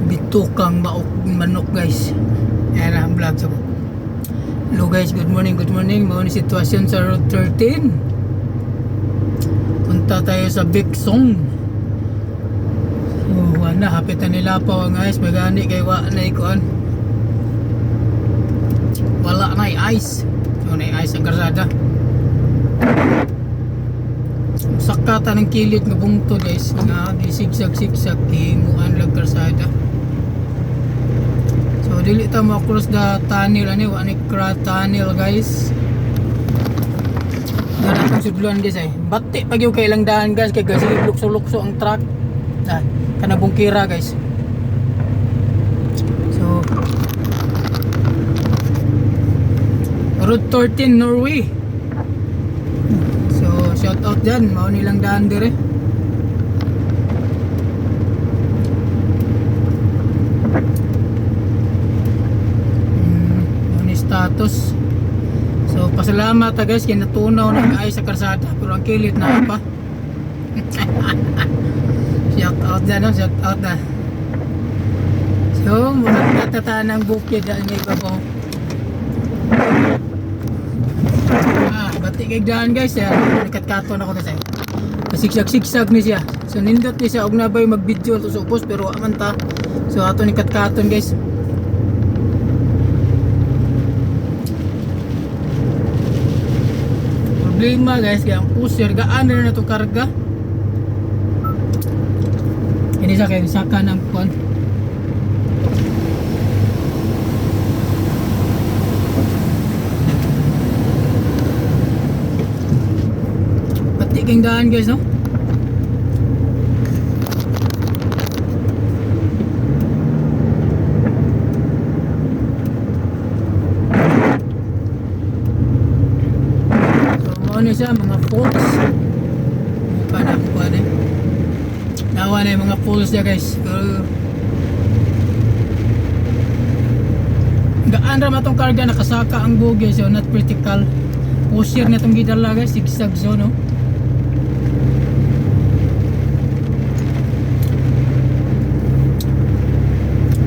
Bitukang maok manok guys. Ayan ang vlog sa ko. Hello guys, good morning, good morning. Mao ni sitwasyon sa Road 13. Punta tayo sa Biksong. So, wala, hapit na nila pa ang guys. Magani kay wa na ikuan. Wala na ice. So, na ice ang karsada. Sakata ng kilid nga bungto guys. Nga, gisigsag-sigsag. Himuan lang karsada. So dili ta mo cross the tunnel ani wa ni tunnel guys. Dara tong sudluan guys ay. Bati pag yung kailang daan guys kay kasi lukso-lukso ang truck. Ah, kana bungkira guys. So Route 13 Norway. So shout out dyan, mao nilang daan dire. Status. So pasalamat guys kay natunaw na ay sa karsada pero ang kilit na pa. Shout out na, no? Shout out na. So muna tatanan ng bukid dahil may babaw. Bati kay daan guys ya. Nakatkaton ako na sa. Sigsag-sigsag ni siya. So nindot ni siya og nabay mag-video to sa post pero aman ta. So ato ni katkaton guys. Problema guys kaya ang pusher gaan na itong karga ini sa kaya saka ng kuan pati kang daan guys no. Ano siya, mga falls mukha na kuha na nawa na yung mga falls niya guys pero gaan ra matong karga nakasaka ang bugi so not critical pusher na itong gidala guys sigsag zone no?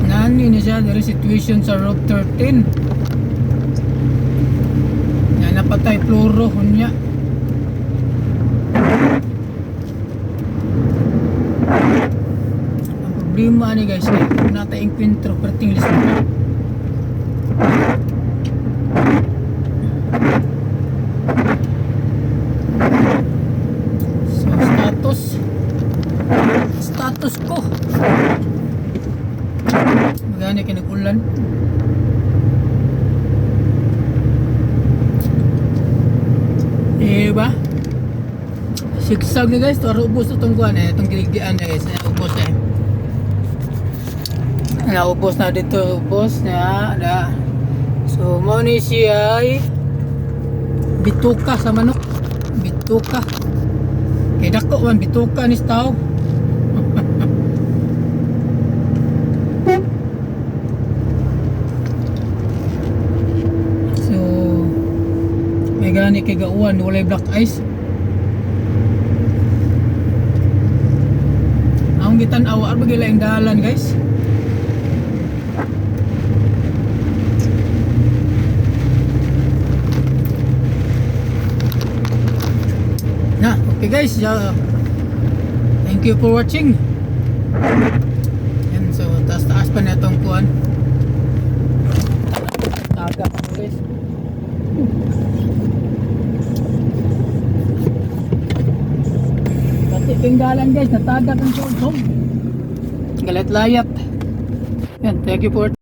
Nani na siya there is situation sa Road 13 yan napatay pluro hunya. Ang problema ni guys kung nata encuentro perting list so status ko magana kinag-ulan diba sigsag ni guys, taro ubos itong kuhan itong giligdian na guys, ubos na naubos na dito, ubos na so mo ni siya ay bituka sa manok bituka kaya dako man bituka ni tao so may gani kay gauwan walay black ice. Ang gitan-aw ar bagay laing dalan guys. Na, okay guys. Thank you for watching. And so taas pa na itong kuan. Taga pa guys. Tinggalan guys, natagak ang solsog galit layat yan, thank you for